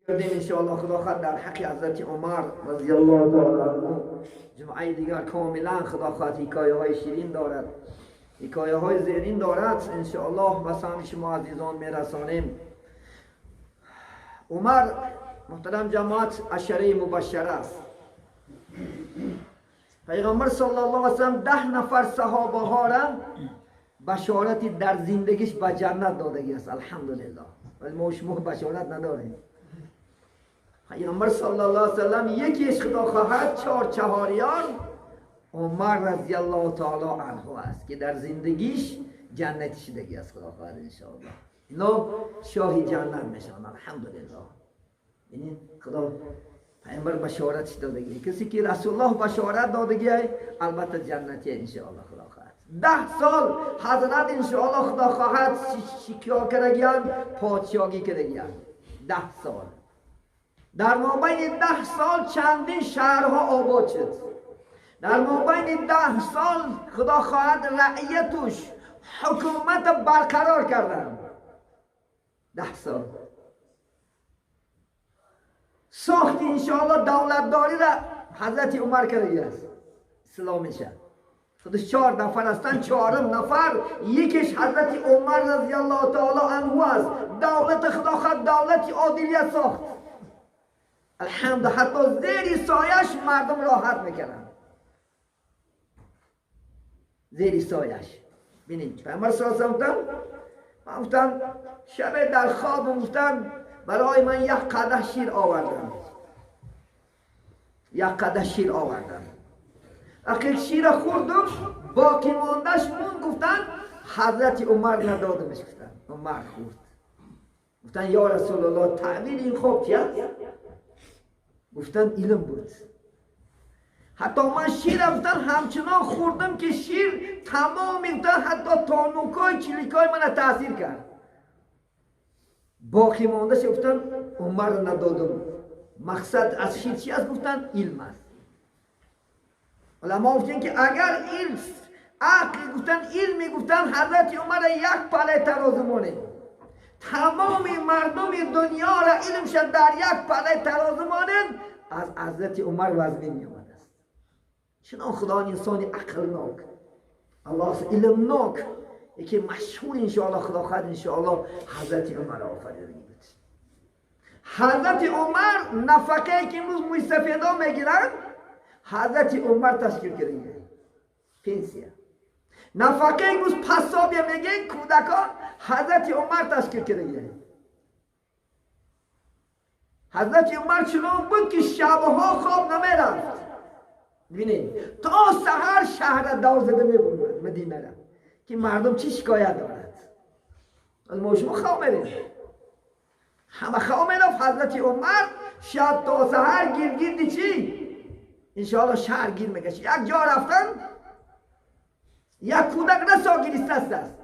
کردیم انشاءالله خداخواد در حق حضرت عمر رضی الله تعالی عنه. جمعه دیگر کاملا خداخواد حکایه های شیرین دارد، حکایه های زیرین دارد، انشاءالله به سهم شما عزیزان میرسانیم. عمر محترم جماعت عشره مبشره است. پیغمبر صلی الله علیه و سلم 10 نفر صحابه ها را بشارتی در زندگیش به جنت دادگی است. الحمدلله. ولی ما شما بشارت نداریم. پیغمبر صلی الله علیه و سلم یکیش خدا خواهد 4 چهاریان عمر رضی الله تعالی عنه است که در زندگیش جنتی شدگی است. خدا خواهد انشاءالله اینا شاهی جنت میشن. الحمدلله. یعنی خدا پیغمبر بشارت دادگی، کسی که رسول الله بشارت دادگی البته جنتی انشاءالله. خدا خواهد 10 سال حضرت انشاءالله خدا خواهد شکیا کرگیان، پادشاهی کرگیان. 10 سال در مابین 10 سال چندین شهرها آباد شد. در مابین 10 سال خدا خواهد رعیتش حکومت برقرار کردن. 10 سال ساخت انشاءالله دولتداری را حضرت عمر کرده است. اسلام میشه خودش 4 نفر هستن، 4م نفر یکیش حضرت عمر رضی الله تعالی عنه است. دولت خدا خواهد دولت عادلیت ساخت. الحمد حتی زیر سایش مردم راحت میکنن. زیر سایش ببینید پیامبر صلی الله علیه و گفتن شب در خواب گفتن برای من یک قدح شیر آوردن. یک قدح شیر آوردن. وقتی شیر خوردم باقی ماندش مون گفتن حضرت عمر ندادمش. گفتن عمر خورد. گفتن یا رسول الله تعبیر این خواب چیه؟ گفتن علم بود. حتی من شیر گفتن همچنان خوردم که شیر تمام گفتن حتی تانوکای چلیکای من تاثیر کرد. باقی ماندهش گفتن عمر ندادم. مقصد از شیر چی است؟ گفتن علم است. علما گفتن که اگر علم عقل گفتن علمی گفتن حضرت عمر یک پله ترازو مانه، تمام مردم دنیا را علم شد در یک پله ترازو مانند از حضرت عمر وزن می آمد است. چنان خدا انسان عقلناک، الله علم ناک، یکی مشهور انشاءالله خدا خواهد انشاءالله حضرت عمر آفریده بود. حضرت عمر نفقه که امروز مستفیدا میگیرن حضرت عمر تشکیل کرده. پنسیه نفقه امروز پسابیه میگه کودکان حضرت عمر تشکیل کرده. حضرت عمر چنان بود که شبها خواب نمیرفت. ببینید تا سحر شهر دور زده میبود مدینه را که مردم چی شکایت دارد. از ما شما خواب میرید همه خواب میرفت. حضرت عمر شب تا سحر گیرگیردی چی انشاءالله شهر گیر میگشت. یک جا رفتن یک کودک رسا گریسته است.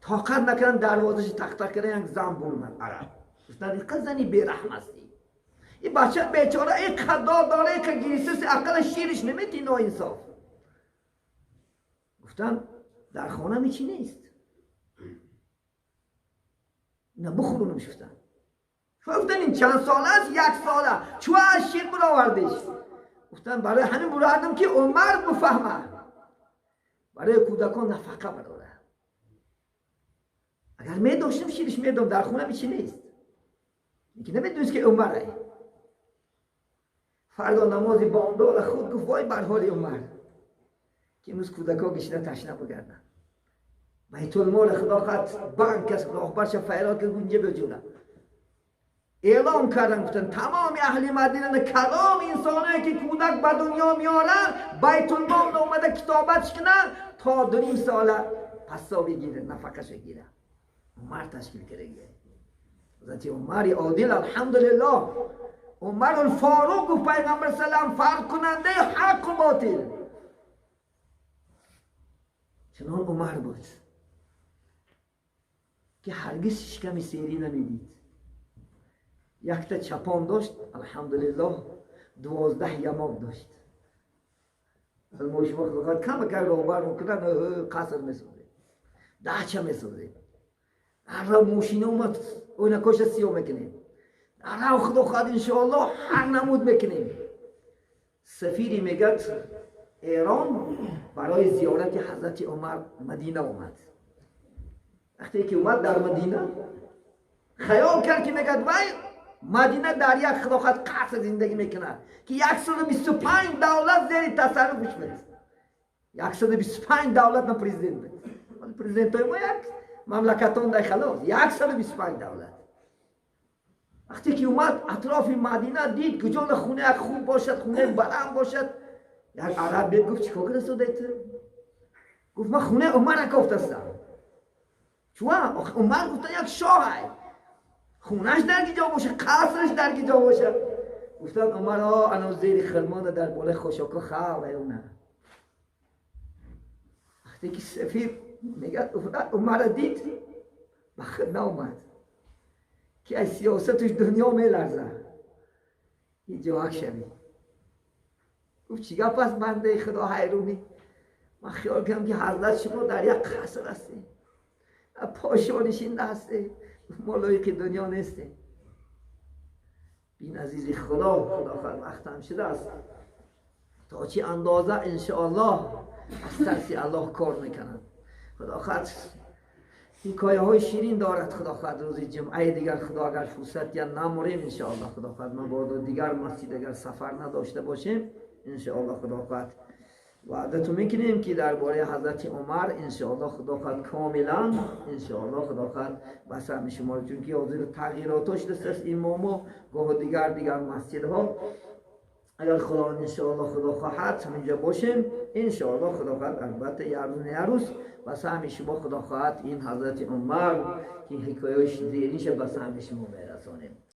طاقت نکردن دروازش تق تق کردن. یک زن برمن عرب گفتن این زنی بیرحم هستی. این بچه بیچاره این قدار داره که گریسته عقل شیرش نمیتی نا انصاف. گفتن در خانه می چی نیست نه بخورونمش. گفتن این چند ساله است؟ 1 ساله. چوه از شیر براوردش؟ گفتن برای همین براوردم که عمر بفهمه برای کودکان نفقه براره. اگر می داشتم شیرش می دام. در خونه می چی نیست یکی نمیدونست که عمره. فردا نماز بامداد خود گفت وای بر حال عمر که امروز کودکا گشنه تشنه بگردن. بیت المال خدا خواهد بانک است راهبرش فعالات که اونجا بجونه اعلام کردن. گفتن تمام اهل مدینه کلام انسانایی که کودک به دنیا میارن بیت المال اومده کتابتش کنه تا 2 ساله پسا بگیره نفقش بگیره. عمر تشکیل کرده. حضرت عمر عادل الحمدلله. عمر الفاروق و پیغمبر سلام فرق کننده حق و باطل. چنان عمر بود که هرگز شکم سیری نمیدید. یک تا چپان داشت الحمدلله. 12 یمام داشت. از ما شما خواهد کم کرد روبر میکنن قصر میسوزه 10 چه میسوزه. هر را موشینه اومد اون کش سیو میکنه. نرو خدا خواهد انشاءالله هر نمود بکنیم. سفیری میگد ایران برای زیارت حضرت عمر مدینه اومد. وقتی که اومد در مدینه خیال کرد که میگد وای مدینه در یک خدا خواهد قصر زندگی میکنه که 125 دولت زیر تصرفش بود. 125 دولت نه پرزیدنت بود. پرزیدنت های ما یک مملکتان در خلاص 125 دولت. وقتی که اومد اطراف مدینه دید که جان خونه یک خوب باشد، خونه بلند باشد. یک عرب بید گفت چیکار کرده سودیت؟ گفت من خونه عمر کافت هستم. چون عمر گفت یک شاه خونش در گیجا باشه، قصرش در گیجا باشه. گفتن عمر انا زیر خرمان در بالای خوشاکا خواه نه. وقتی که سفیر میگه عمر دید بخیر نامد که از سیاستش دنیا میلرزه. این جواک شوی گفت چیگه پس بنده خدا حیرونی؟ من خیال کنم که حضرت شما در یک قصر هستی، پاشانشین هستی، مالایق دنیا نیستی. بین عزیزی خدا خواهد وقت هم شده است تا چی اندازه انشاءالله از ترسی الله کار میکنند. خدا خواهد حکایه های شیرین دارد. خدا خواهد روز جمعه دیگر خدا اگر فرصت یا نموریم انشاءالله خدا خواهد ما با دیگر مسجد اگر سفر نداشته باشیم انشاءالله خدا خواهد وعدتو میکنیم که درباره حضرت عمر انشاءالله خدا خواهد کاملا انشاءالله خدا خواهد بسر شما، چون که حاضر تغییراتش دست امام گاه دیگر مسجدها اگر خدا انشاءالله خدا خواهد همینجا باشیم انشاءالله خدا خواهد البته یه روز بس همه شما خدا خواهد این حضرت عمر که حکایش زیرینش بس همه شما برسانیم.